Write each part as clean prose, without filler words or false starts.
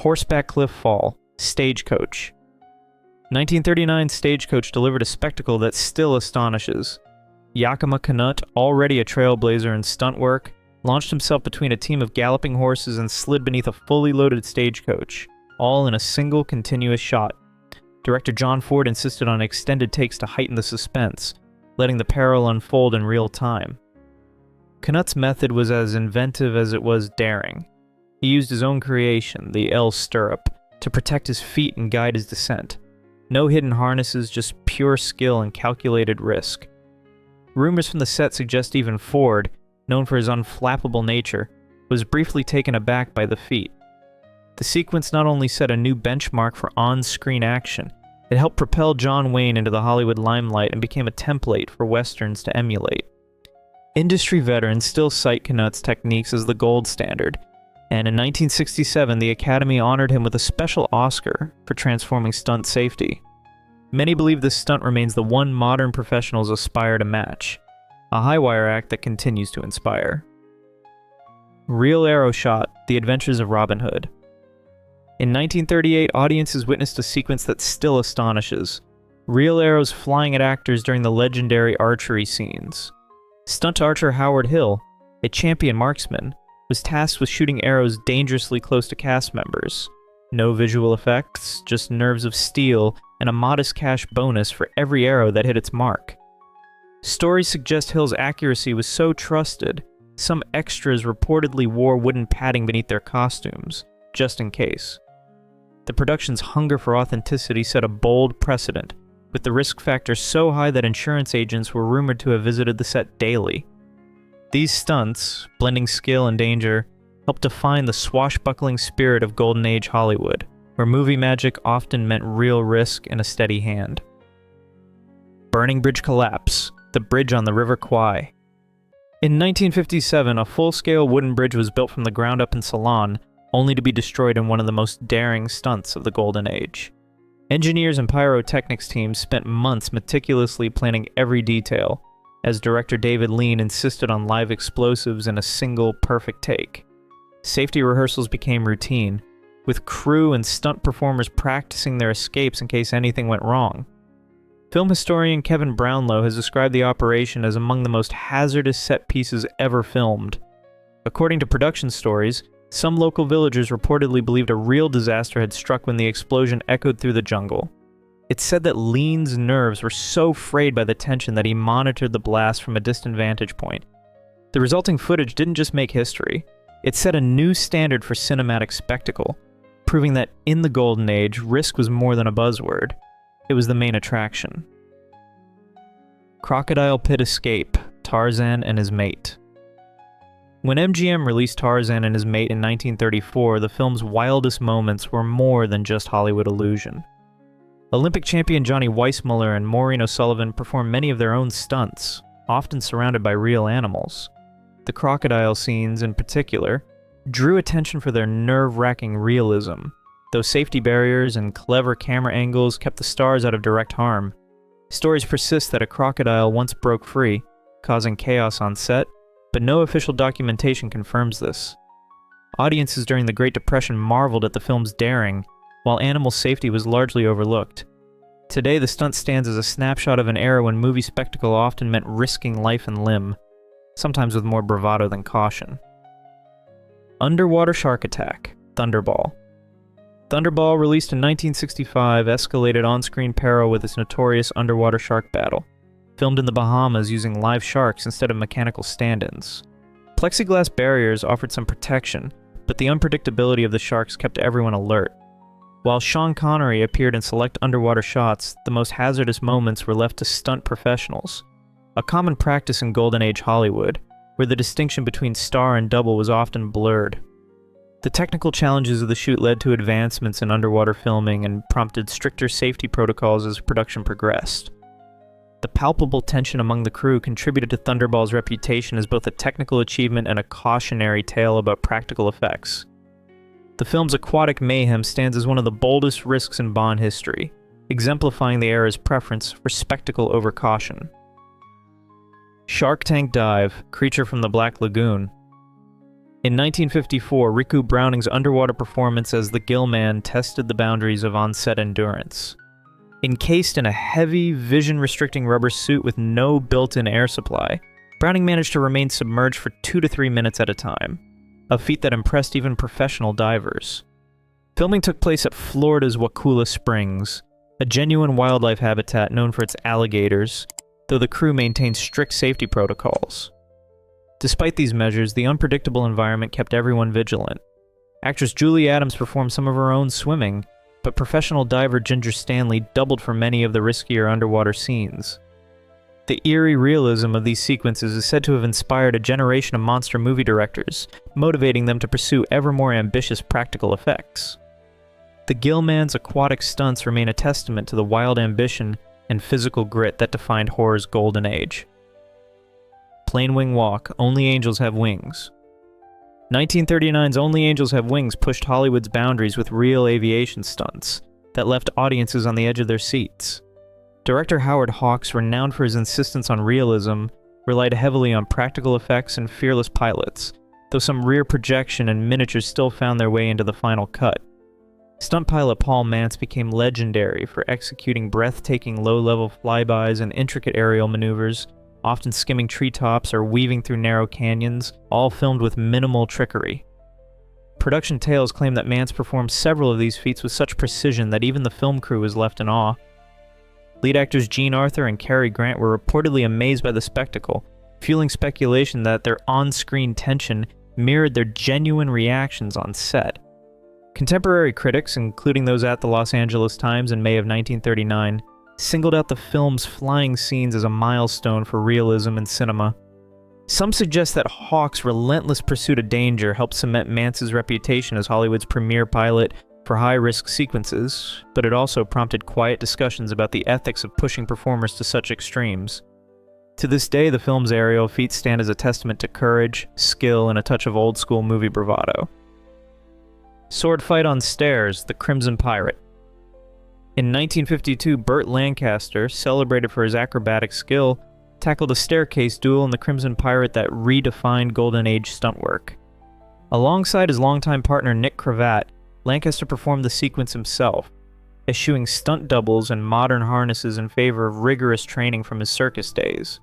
Horseback Cliff Fall, Stagecoach. 1939 Stagecoach delivered a spectacle that still astonishes. Yakima Canutt, already a trailblazer in stunt work, launched himself between a team of galloping horses and slid beneath a fully loaded stagecoach, all in a single continuous shot. Director John Ford insisted on extended takes to heighten the suspense, letting the peril unfold in real time. Canutt's method was as inventive as it was daring. He used his own creation, the L stirrup, to protect his feet and guide his descent. No hidden harnesses, just pure skill and calculated risk. Rumors from the set suggest even Ford, known for his unflappable nature, was briefly taken aback by the feat. The sequence not only set a new benchmark for on-screen action, it helped propel John Wayne into the Hollywood limelight and became a template for westerns to emulate. Industry veterans still cite Canutt's techniques as the gold standard, and in 1967 the Academy honored him with a special Oscar for transforming stunt safety. Many believe this stunt remains the one modern professionals aspire to match, a high-wire act that continues to inspire. Real Arrow Shot, The Adventures of Robin Hood. In 1938, audiences witnessed a sequence that still astonishes. Real arrows flying at actors during the legendary archery scenes. Stunt archer Howard Hill, a champion marksman, was tasked with shooting arrows dangerously close to cast members. No visual effects, just nerves of steel and a modest cash bonus for every arrow that hit its mark. Stories suggest Hill's accuracy was so trusted, some extras reportedly wore wooden padding beneath their costumes, just in case. The production's hunger for authenticity set a bold precedent, with the risk factor so high that insurance agents were rumored to have visited the set daily. These stunts, blending skill and danger, helped define the swashbuckling spirit of Golden Age Hollywood, where movie magic often meant real risk and a steady hand. Burning Bridge Collapse, the bridge on the River Kwai. In 1957, a full-scale wooden bridge was built from the ground up in Ceylon, only to be destroyed in one of the most daring stunts of the Golden Age. Engineers and pyrotechnics teams spent months meticulously planning every detail, as director David Lean insisted on live explosives in a single perfect take. Safety rehearsals became routine, with crew and stunt performers practicing their escapes in case anything went wrong. Film historian Kevin Brownlow has described the operation as among the most hazardous set pieces ever filmed. According to production stories, some local villagers reportedly believed a real disaster had struck when the explosion echoed through the jungle. It's said that Lean's nerves were so frayed by the tension that he monitored the blast from a distant vantage point. The resulting footage didn't just make history, it set a new standard for cinematic spectacle, proving that in the Golden Age, risk was more than a buzzword. It was the main attraction. Crocodile Pit Escape, Tarzan and His Mate. When MGM released Tarzan and His Mate in 1934, the film's wildest moments were more than just Hollywood illusion. Olympic champion Johnny Weissmuller and Maureen O'Sullivan performed many of their own stunts, often surrounded by real animals. The crocodile scenes, in particular, drew attention for their nerve-wracking realism, though safety barriers and clever camera angles kept the stars out of direct harm. Stories persist that a crocodile once broke free, causing chaos on set, but no official documentation confirms this. Audiences during the Great Depression marveled at the film's daring, while animal safety was largely overlooked. Today, the stunt stands as a snapshot of an era when movie spectacle often meant risking life and limb, sometimes with more bravado than caution. Underwater Shark Attack, Thunderball. Thunderball, released in 1965, escalated on-screen peril with its notorious underwater shark battle, filmed in the Bahamas using live sharks instead of mechanical stand-ins. Plexiglass barriers offered some protection, but the unpredictability of the sharks kept everyone alert. While Sean Connery appeared in select underwater shots, the most hazardous moments were left to stunt professionals, a common practice in Golden Age Hollywood, where the distinction between star and double was often blurred. The technical challenges of the shoot led to advancements in underwater filming and prompted stricter safety protocols as production progressed. The palpable tension among the crew contributed to Thunderball's reputation as both a technical achievement and a cautionary tale about practical effects. The film's aquatic mayhem stands as one of the boldest risks in Bond history, exemplifying the era's preference for spectacle over caution. Shark Tank Dive, Creature from the Black Lagoon. In 1954, Riku Browning's underwater performance as the Gill Man tested the boundaries of on-set endurance. Encased in a heavy, vision-restricting rubber suit with no built-in air supply, Browning managed to remain submerged for 2 to 3 minutes at a time, a feat that impressed even professional divers. Filming took place at Florida's Wakula Springs, a genuine wildlife habitat known for its alligators, though the crew maintained strict safety protocols. Despite these measures, the unpredictable environment kept everyone vigilant. Actress Julie Adams performed some of her own swimming, but professional diver Ginger Stanley doubled for many of the riskier underwater scenes. The eerie realism of these sequences is said to have inspired a generation of monster movie directors, motivating them to pursue ever more ambitious practical effects. The Gill Man's aquatic stunts remain a testament to the wild ambition and physical grit that defined horror's golden age. Plane Wing Walk, Only Angels Have Wings. 1939's Only Angels Have Wings pushed Hollywood's boundaries with real aviation stunts that left audiences on the edge of their seats. Director Howard Hawks, renowned for his insistence on realism, relied heavily on practical effects and fearless pilots, though some rear projection and miniatures still found their way into the final cut. Stunt pilot Paul Mantz became legendary for executing breathtaking low-level flybys and intricate aerial maneuvers, often skimming treetops or weaving through narrow canyons, all filmed with minimal trickery. Production tales claim that Mantz performed several of these feats with such precision that even the film crew was left in awe. Lead actors Jean Arthur and Cary Grant were reportedly amazed by the spectacle, fueling speculation that their on-screen tension mirrored their genuine reactions on set. Contemporary critics, including those at the Los Angeles Times in May of 1939, singled out the film's flying scenes as a milestone for realism in cinema. Some suggest that Hawks' relentless pursuit of danger helped cement Mantz's reputation as Hollywood's premier pilot for high-risk sequences, but it also prompted quiet discussions about the ethics of pushing performers to such extremes. To this day, the film's aerial feats stand as a testament to courage, skill, and a touch of old-school movie bravado. Swordfight on Stairs, The Crimson Pirate. In 1952, Burt Lancaster, celebrated for his acrobatic skill, tackled a staircase duel in The Crimson Pirate that redefined Golden Age stunt work. Alongside his longtime partner Nick Cravat, Lancaster performed the sequence himself, eschewing stunt doubles and modern harnesses in favor of rigorous training from his circus days.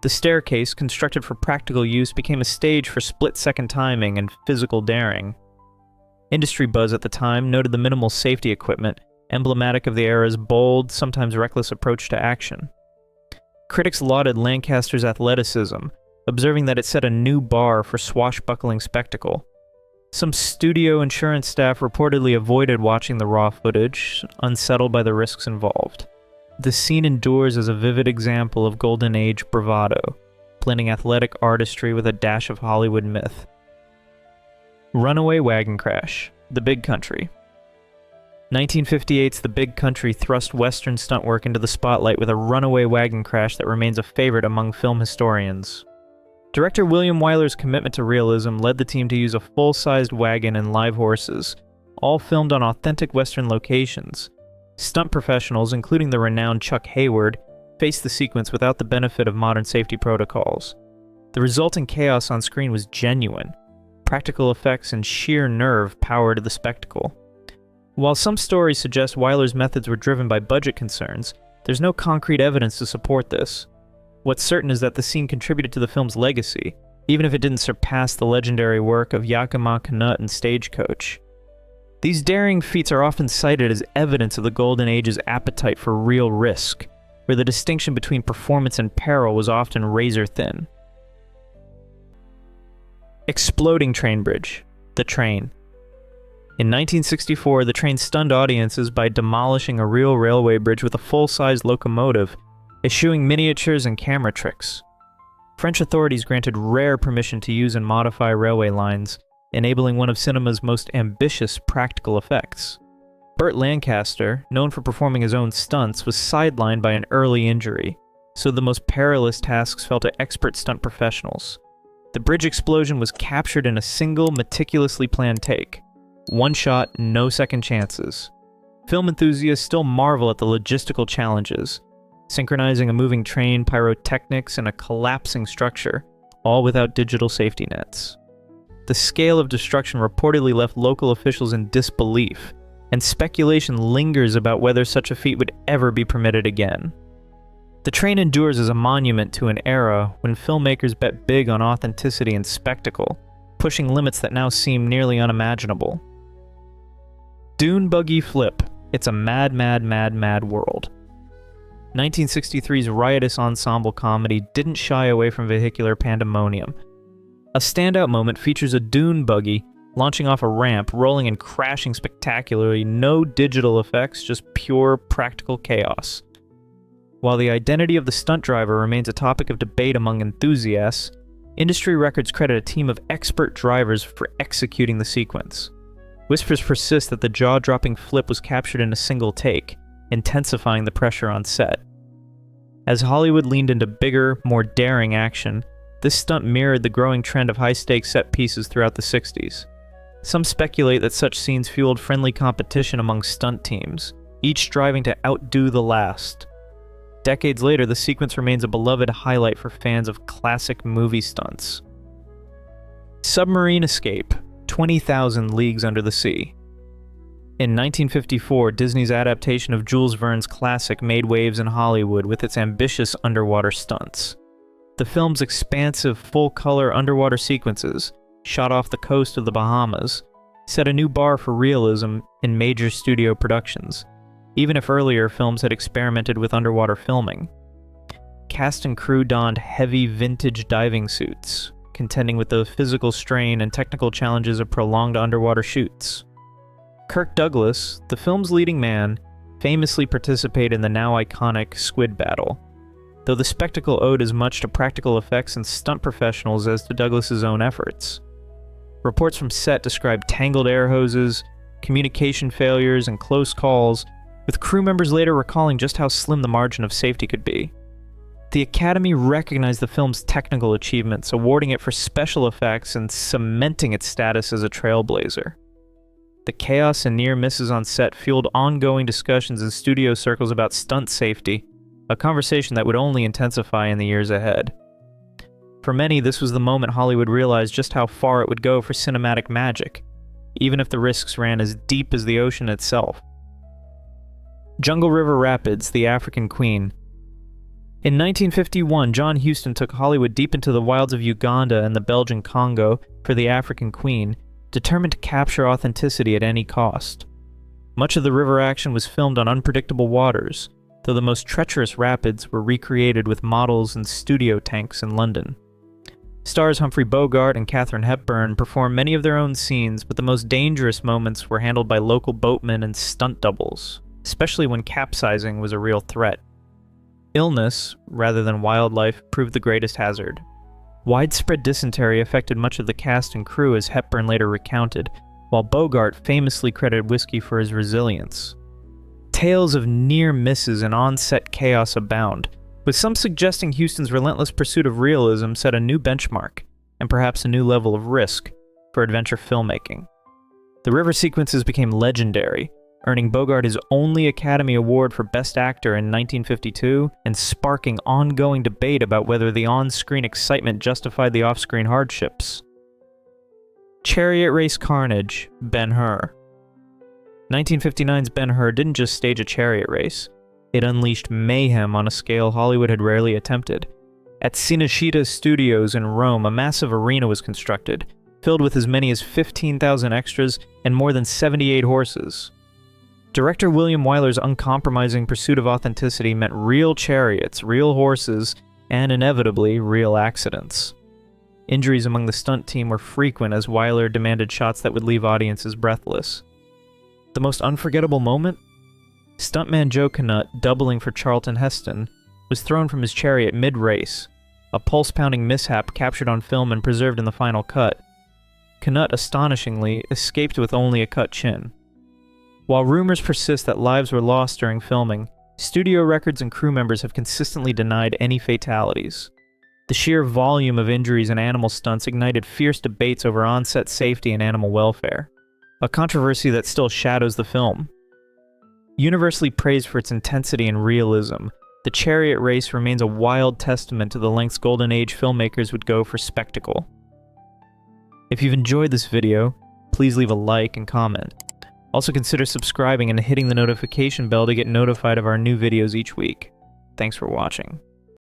The staircase, constructed for practical use, became a stage for split-second timing and physical daring. Industry buzz at the time noted the minimal safety equipment, emblematic of the era's bold, sometimes reckless approach to action. Critics lauded Lancaster's athleticism, observing that it set a new bar for swashbuckling spectacle. Some studio insurance staff reportedly avoided watching the raw footage, unsettled by the risks involved. The scene endures as a vivid example of Golden Age bravado, blending athletic artistry with a dash of Hollywood myth. Runaway Wagon Crash, The Big Country. 1958's The Big Country thrust Western stunt work into the spotlight with a runaway wagon crash that remains a favorite among film historians. Director William Wyler's commitment to realism led the team to use a full-sized wagon and live horses, all filmed on authentic Western locations. Stunt professionals, including the renowned Chuck Hayward, faced the sequence without the benefit of modern safety protocols. The resulting chaos on screen was genuine. Practical effects and sheer nerve powered the spectacle. While some stories suggest Wyler's methods were driven by budget concerns, there's no concrete evidence to support this. What's certain is that the scene contributed to the film's legacy, even if it didn't surpass the legendary work of Yakima Canutt and Stagecoach. These daring feats are often cited as evidence of the Golden Age's appetite for real risk, where the distinction between performance and peril was often razor-thin. Exploding Train Bridge, The Train. In 1964, the train stunned audiences by demolishing a real railway bridge with a full-size locomotive, eschewing miniatures and camera tricks. French authorities granted rare permission to use and modify railway lines, enabling one of cinema's most ambitious practical effects. Burt Lancaster, known for performing his own stunts, was sidelined by an early injury, so the most perilous tasks fell to expert stunt professionals. The bridge explosion was captured in a single, meticulously planned take. One shot, no second chances. Film enthusiasts still marvel at the logistical challenges, synchronizing a moving train, pyrotechnics, and a collapsing structure, all without digital safety nets. the scale of destruction reportedly left local officials in disbelief, and speculation lingers about whether such a feat would ever be permitted again. The train endures as a monument to an era when filmmakers bet big on authenticity and spectacle, pushing limits that now seem nearly unimaginable. Dune Buggy Flip. It's a mad, mad, mad, mad world. 1963's riotous ensemble comedy didn't shy away from vehicular pandemonium. A standout moment features a dune buggy launching off a ramp, rolling and crashing spectacularly, no digital effects, just pure practical chaos. While the identity of the stunt driver remains a topic of debate among enthusiasts, industry records credit a team of expert drivers for executing the sequence. Whispers persist that the jaw-dropping flip was captured in a single take, intensifying the pressure on set. As Hollywood leaned into bigger, more daring action, this stunt mirrored the growing trend of high-stakes set pieces throughout the 60s. Some speculate that such scenes fueled friendly competition among stunt teams, each striving to outdo the last. Decades later, the sequence remains a beloved highlight for fans of classic movie stunts. Submarine Escape, 20,000 Leagues Under the Sea. In 1954, Disney's adaptation of Jules Verne's classic made waves in Hollywood with its ambitious underwater stunts. The film's expansive, full-color underwater sequences, shot off the coast of the Bahamas, set a new bar for realism in major studio productions, even if earlier films had experimented with underwater filming. Cast and crew donned heavy vintage diving suits, contending with the physical strain and technical challenges of prolonged underwater shoots. Kirk Douglas, the film's leading man, famously participated in the now iconic squid battle, though the spectacle owed as much to practical effects and stunt professionals as to Douglas's own efforts. Reports from set described tangled air hoses, communication failures, and close calls, with crew members later recalling just how slim the margin of safety could be. The Academy recognized the film's technical achievements, awarding it for special effects and cementing its status as a trailblazer. The chaos and near misses on set fueled ongoing discussions in studio circles about stunt safety, a conversation that would only intensify in the years ahead. For many, this was the moment Hollywood realized just how far it would go for cinematic magic, even if the risks ran as deep as the ocean itself. Jungle River Rapids, The African Queen. In 1951, John Huston took Hollywood deep into the wilds of Uganda and the Belgian Congo for The African Queen, determined to capture authenticity at any cost. Much of the river action was filmed on unpredictable waters, though the most treacherous rapids were recreated with models and studio tanks in London. Stars Humphrey Bogart and Katharine Hepburn performed many of their own scenes, but the most dangerous moments were handled by local boatmen and stunt doubles, especially when capsizing was a real threat. Illness, rather than wildlife, proved the greatest hazard. Widespread dysentery affected much of the cast and crew, as Hepburn later recounted, while Bogart famously credited whiskey for his resilience. Tales of near misses and on-set chaos abound, with some suggesting Huston's relentless pursuit of realism set a new benchmark, and perhaps a new level of risk, for adventure filmmaking. The river sequences became legendary, earning Bogart his only Academy Award for Best Actor in 1952, and sparking ongoing debate about whether the on-screen excitement justified the off-screen hardships. Chariot Race Carnage, Ben-Hur. 1959's Ben-Hur didn't just stage a chariot race. It unleashed mayhem on a scale Hollywood had rarely attempted. At Cinecittà Studios in Rome, a massive arena was constructed, filled with as many as 15,000 extras and more than 78 horses. Director William Wyler's uncompromising pursuit of authenticity meant real chariots, real horses, and inevitably, real accidents. Injuries among the stunt team were frequent as Wyler demanded shots that would leave audiences breathless. The most unforgettable moment? Stuntman Joe Knut, doubling for Charlton Heston, was thrown from his chariot mid-race, a pulse-pounding mishap captured on film and preserved in the final cut. Knut, astonishingly, escaped with only a cut chin. While rumors persist that lives were lost during filming, studio records and crew members have consistently denied any fatalities. The sheer volume of injuries and animal stunts ignited fierce debates over on-set safety and animal welfare, a controversy that still shadows the film. Universally praised for its intensity and realism, the chariot race remains a wild testament to the lengths Golden Age filmmakers would go for spectacle. If you've enjoyed this video, please leave a like and comment. Also consider subscribing and hitting the notification bell to get notified of our new videos each week. Thanks for watching.